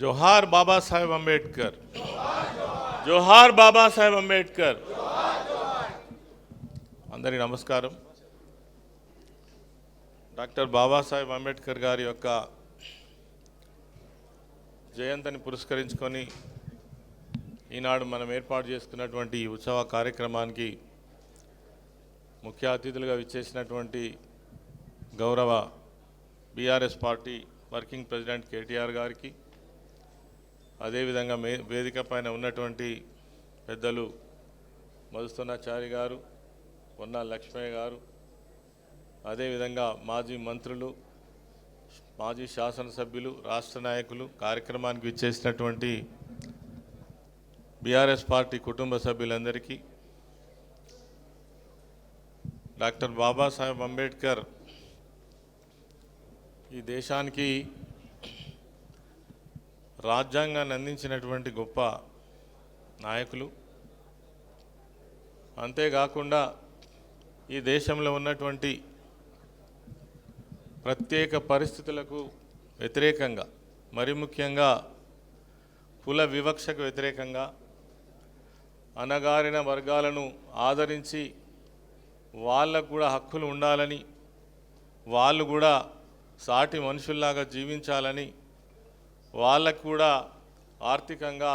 जोहार बाबा साहेब अंबेडकर, जोहार बाबा साहेब अंबेडकर। अंदरिकी नमस्कारम। డాక్టర్ బాబాసాహెబ్ అంబేద్కర్ గారి యొక్క జయంతిని పురస్కరించుకొని ఈనాడు మనం ఏర్పాటు చేసుకున్నటువంటి ఈ ఉత్సవ కార్యక్రమానికి ముఖ్య అతిథులుగా విచ్చేసినటువంటి గౌరవ BRS party working president KTR గారికి, అదేవిధంగా వేదిక పైన ఉన్నటువంటి పెద్దలు మధుసూదనాచారి గారు, పొన్నాల లక్ష్మయ్య గారు, అదేవిధంగా మాజీ మంత్రులు, మాజీ శాసనసభ్యులు, రాష్ట్ర నాయకులు, కార్యక్రమానికి విచ్చేసినటువంటి బీఆర్ఎస్ పార్టీ కుటుంబ సభ్యులందరికీ, డాక్టర్ బాబాసాహెబ్ అంబేద్కర్ ఈ దేశానికి రాజ్యాంగాన్ని అందించినటువంటి గొప్ప నాయకులు. అంతేకాకుండా ఈ దేశంలో ఉన్నటువంటి ప్రత్యేక పరిస్థితులకు వ్యతిరేకంగా, మరి ముఖ్యంగా కుల వివక్షకు వ్యతిరేకంగా అణగారిన వర్గాలను ఆదరించి వాళ్ళకు కూడా హక్కులు ఉండాలని, వాళ్ళు కూడా సాటి మనుషుల్లాగా జీవించాలని, వాళ్ళకు కూడా ఆర్థికంగా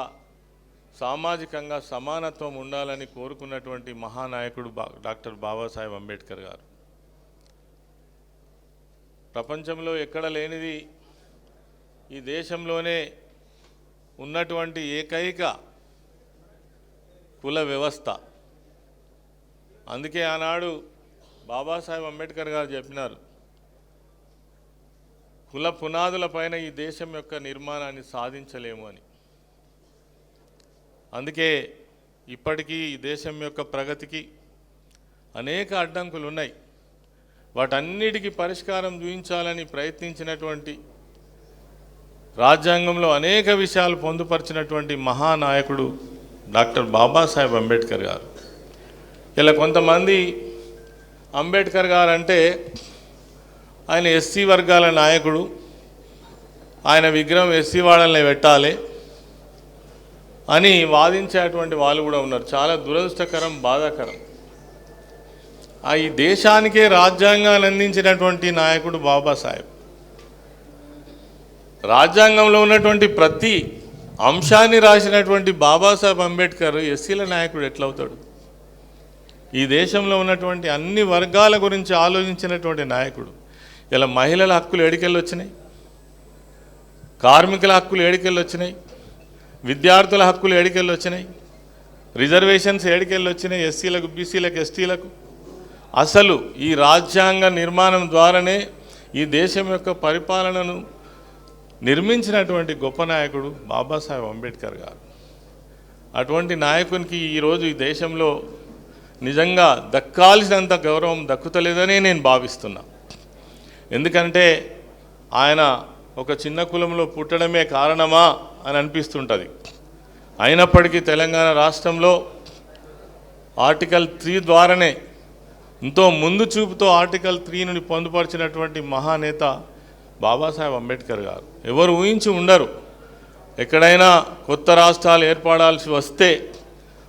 సామాజికంగా సమానత్వం ఉండాలని కోరుకున్నటువంటి మహానాయకుడు డాక్టర్ బాబాసాహెబ్ అంబేద్కర్ గారు. ప్రపంచంలో ఎక్కడ లేనిది ఈ దేశంలోనే ఉన్నటువంటి ఏకైక కుల వ్యవస్థ. అందుకే ఆనాడు బాబాసాహెబ్ అంబేద్కర్ గారు చెప్పినారు, కుల పునాదుల పైన ఈ దేశం యొక్క నిర్మాణాన్ని సాధించలేము అని. అందుకే ఇప్పటికీ ఈ దేశం యొక్క ప్రగతికి అనేక అడ్డంకులు ఉన్నాయి. వాటన్నిటికీ పరిష్కారం చూపించాలని ప్రయత్నించినటువంటి, రాజ్యాంగంలో అనేక విషయాలు పొందుపరిచినటువంటి మహానాయకుడు డాక్టర్ బాబాసాహెబ్ అంబేద్కర్ గారు. ఇలా కొంతమంది అంబేద్కర్ గారు అంటే ఆయన ఎస్సీ వర్గాల నాయకుడు, ఆయన విగ్రహం ఎస్సీ వాళ్ళని పెట్టాలి అని వాదించేటువంటి వాళ్ళు కూడా ఉన్నారు. చాలా దురదృష్టకరం, బాధాకరం. ఈ దేశానికే రాజ్యాంగాన్ని అందించినటువంటి నాయకుడు బాబాసాహెబ్. రాజ్యాంగంలో ఉన్నటువంటి ప్రతి అంశాన్ని రాసినటువంటి బాబాసాహెబ్ అంబేద్కర్ ఎస్సీల నాయకుడు ఎట్లవుతాడు? ఈ దేశంలో ఉన్నటువంటి అన్ని వర్గాల గురించి ఆలోచించినటువంటి నాయకుడు. ఇలా మహిళల హక్కులు ఏడికెళ్ళి వచ్చినాయి, కార్మికుల హక్కులు ఏడికెళ్ళి వచ్చినాయి, విద్యార్థుల హక్కులు ఏడికెళ్ళి వచ్చినాయి, రిజర్వేషన్స్ ఏడికెళ్ళి వచ్చినాయి, ఎస్సీలకు, బీసీలకు, ఎస్టీలకు. అసలు ఈ రాజ్యాంగ నిర్మాణం ద్వారానే ఈ దేశం యొక్క పరిపాలనను నిర్మించినటువంటి గొప్ప నాయకుడు బాబాసాహెబ్ అంబేద్కర్ గారు. అటువంటి నాయకునికి ఈరోజు ఈ దేశంలో నిజంగా దక్కాల్సినంత గౌరవం దక్కుతలేదనే నేను భావిస్తున్నా. ఎందుకంటే ఆయన ఒక చిన్న కులంలో పుట్టడమే కారణమా అని అనిపిస్తుంటుంది. అయినప్పటికీ తెలంగాణ రాష్ట్రంలో ఆర్టికల్ 3 ద్వారానే, ఎంతో ముందు చూపుతో ఆర్టికల్ 3 నుండి పొందుపరిచినటువంటి మహానేత బాబాసాహెబ్ అంబేద్కర్ గారు. ఎవరు ఊహించి ఉండరు. ఎక్కడైనా కొత్త రాష్ట్రాలు ఏర్పడాల్సి వస్తే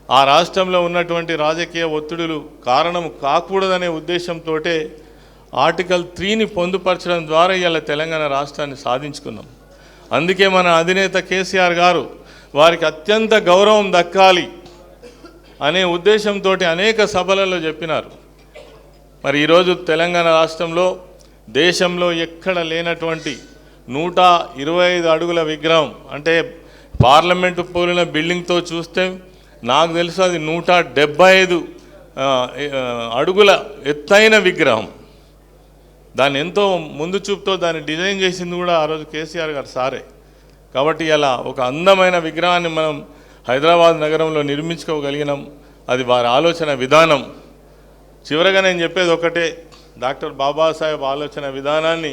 ఆ రాష్ట్రంలో ఉన్నటువంటి రాజకీయ ఒత్తిడులు కారణం కాకూడదనే ఉద్దేశంతో ఆర్టికల్ 3ని పొందుపరచడం ద్వారా ఇలా తెలంగాణ రాష్ట్రాన్ని సాధించుకున్నాం. అందుకే మన అధినేత కేసీఆర్ గారు వారికి అత్యంత గౌరవం దక్కాలి అనే ఉద్దేశంతో అనేక సభలలో చెప్పినారు. మరి ఈరోజు తెలంగాణ రాష్ట్రంలో దేశంలో ఎక్కడ లేనటువంటి 125 అడుగుల విగ్రహం, అంటే పార్లమెంటు పోలిన బిల్డింగ్తో చూస్తే నాకు తెలుసు అది 175 అడుగుల ఎత్తైన విగ్రహం. దాన్ని ఎంతో ముందు చూపుతో దాన్ని డిజైన్ చేసింది కూడా ఆ రోజు కేసీఆర్ గారు సారే. కాబట్టి ఇలా ఒక అందమైన విగ్రహాన్ని మనం హైదరాబాద్ నగరంలో నిర్మించుకోగలిగినాం. అది వారి ఆలోచన విధానం. చివరగా నేను చెప్పేది ఒకటే, డాక్టర్ బాబాసాహెబ్ ఆలోచన విధానాన్ని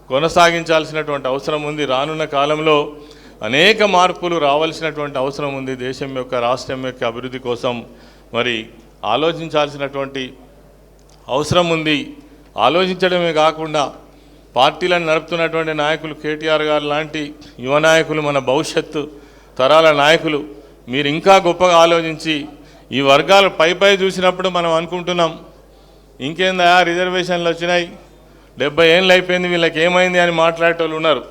కొనసాగించాల్సినటువంటి అవసరం ఉంది. రానున్న కాలంలో అనేక మార్పులు రావాల్సినటువంటి అవసరం ఉంది. దేశం యొక్క, రాష్ట్రం యొక్క అభివృద్ధి కోసం మరి ఆలోచించాల్సినటువంటి అవసరం ఉంది. ఆలోచించడమే కాకుండా పార్టీలను నడుపుతున్నటువంటి నాయకులు కేటీఆర్ గారు లాంటి యువ నాయకులు, మన భవిష్యత్తు తరాల నాయకులు, మీరు ఇంకా గొప్పగా ఆలోచించి ఈ వర్గాలు పై చూసినప్పుడు మనం అనుకుంటున్నాం ఇంకేందా రిజర్వేషన్లు వచ్చినాయి, 70 ఏళ్ళు అయిపోయింది, వీళ్ళకి ఏమైంది అని మాట్లాడేటోళ్ళు ఉన్నారు.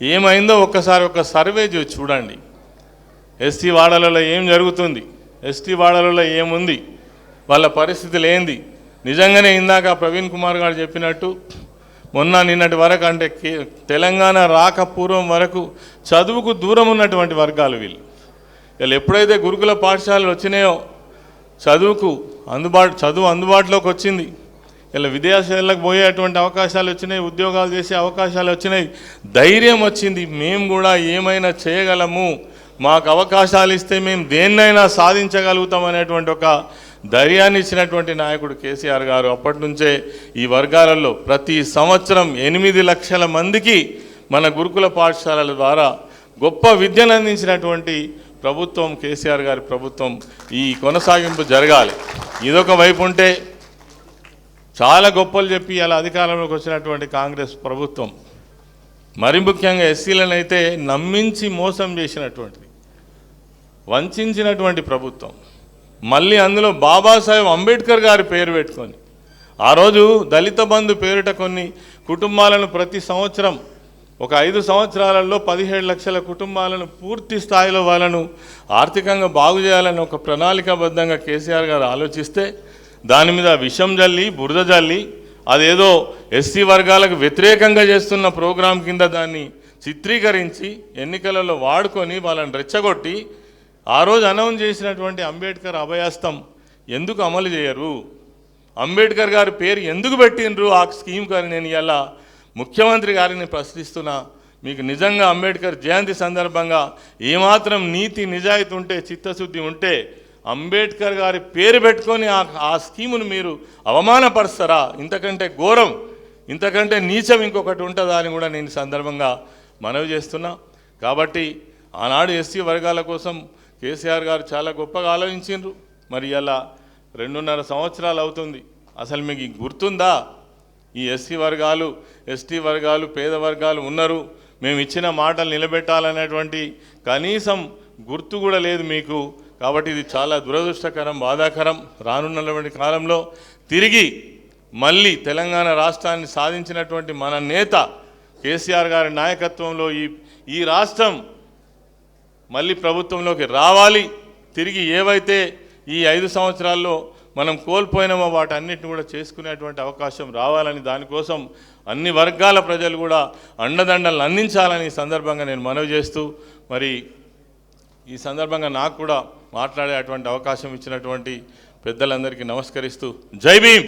ఏమైందో ఒక్కసారి ఒక సర్వే చేసి చూడండి. ఎస్టీ వాడలలో ఏం జరుగుతుంది, ఎస్టీ వాడలలో ఏముంది, వాళ్ళ పరిస్థితులు ఏంది. నిజంగానే ఇందాక ప్రవీణ్ కుమార్ గారు చెప్పినట్టు నిన్నటి వరకు అంటే తెలంగాణ రాక పూర్వం వరకు చదువుకు దూరం ఉన్నటువంటి వర్గాలు వీళ్ళు. వీళ్ళు ఎప్పుడైతే గురుకుల పాఠశాలలు వచ్చినాయో చదువు అందుబాటులోకి వచ్చింది. ఇలా విదేశాలకు పోయేటువంటి అవకాశాలు వచ్చినాయి, ఉద్యోగాలు చేసే అవకాశాలు వచ్చినాయి, ధైర్యం వచ్చింది. మేము కూడా ఏమైనా చేయగలము, మాకు అవకాశాలు ఇస్తే మేము దేన్నైనా సాధించగలుగుతాం అనేటువంటి ఒక ధైర్యాన్ని ఇచ్చినటువంటి నాయకుడు కేసీఆర్ గారు. అప్పటి నుంచే ఈ వర్గాలలో ప్రతి సంవత్సరం 8 లక్షల మందికి మన గురుకుల పాఠశాలల ద్వారా గొప్ప విద్యను అందించినటువంటి ప్రభుత్వం కేసీఆర్ గారి ప్రభుత్వం. ఈ కొనసాగింపు జరగాలి. ఇదొక వైపు ఉంటే చాలా గొప్పలు చెప్పి అలా అధికారంలోకి వచ్చినటువంటి కాంగ్రెస్ ప్రభుత్వం మరి ముఖ్యంగా ఎస్సీలను అయితే నమ్మించి మోసం చేసినటువంటిది, వంచినటువంటి ప్రభుత్వం. మళ్ళీ అందులో బాబాసాహెబ్ అంబేద్కర్ గారి పేరు పెట్టుకొని ఆ రోజు దళిత బంధు పేరిట కొన్ని కుటుంబాలను ప్రతి సంవత్సరం ఒక 5 సంవత్సరాలలో 17 లక్షల కుటుంబాలను పూర్తి స్థాయిలో వాళ్ళను ఆర్థికంగా బాగు చేయాలని ఒక ప్రణాళికాబద్ధంగా కేసీఆర్ గారు ఆలోచిస్తే దాని మీద విషం జల్లి బురద జల్లి అదేదో ఎస్సీ వర్గాలకు వ్యతిరేకంగా చేస్తున్న ప్రోగ్రాం కింద దాన్ని చిత్రీకరించి ఎన్నికలలో వాడుకొని వాళ్ళని రెచ్చగొట్టి ఆ రోజు అనౌన్స్ చేసినటువంటి అంబేద్కర్ అభయాస్తం ఎందుకు అమలు చేయరు, అంబేద్కర్ గారి పేరు ఎందుకు పెట్టినరు ఆ స్కీమ్ కానీ నేను ఇలా ముఖ్యమంత్రి గారిని ప్రశ్నిస్తున్నా. మీకు నిజంగా అంబేద్కర్ జయంతి సందర్భంగా ఏమాత్రం నీతి నిజాయితీ ఉంటే, చిత్తశుద్ధి ఉంటే అంబేద్కర్ గారి పేరు పెట్టుకొని ఆ స్కీమును మీరు అవమానపరుస్తారా? ఇంతకంటే ఘోరం, ఇంతకంటే నీచం ఇంకొకటి ఉంటుందా అని కూడా నేను సందర్భంగా మనవి చేస్తున్నా. కాబట్టి ఆనాడు ఎస్సీ వర్గాల కోసం కేసీఆర్ గారు చాలా గొప్పగా ఆలోచించారు. మరి ఇలా 2.5 సంవత్సరాలు అవుతుంది. అసలు మీకు గుర్తుందా? ఈ ఎస్సీ వర్గాలు, ఎస్టీ వర్గాలు, పేద వర్గాలు ఉన్నారు, మేము ఇచ్చిన మాటలు నిలబెట్టాలనేటువంటి కనీసం గుర్తు కూడా లేదు మీకు. కాబట్టి ఇది చాలా దురదృష్టకరం, బాధాకరం. రానున్నటువంటి కాలంలో తిరిగి మళ్ళీ తెలంగాణ రాష్ట్రాన్ని సాధించినటువంటి మన నేత కేసీఆర్ గారి నాయకత్వంలో ఈ రాష్ట్రం మళ్ళీ ప్రభుత్వంలోకి రావాలి. తిరిగి ఏవైతే ఈ 5 సంవత్సరాల్లో మనం కోల్పోయినామో వాటన్నిటిని కూడా చేసుకునేటువంటి అవకాశం రావాలని, దానికోసం అన్ని వర్గాల ప్రజలు కూడా అండదండలను అందించాలని ఈ సందర్భంగా నేను మనవి చేస్తూ, మరి ఈ సందర్భంగా నాకు కూడా మాట్లాడే అటువంటి అవకాశం ఇచ్చినటువంటి పెద్దలందరికీ నమస్కరిస్తూ జై భీమ్.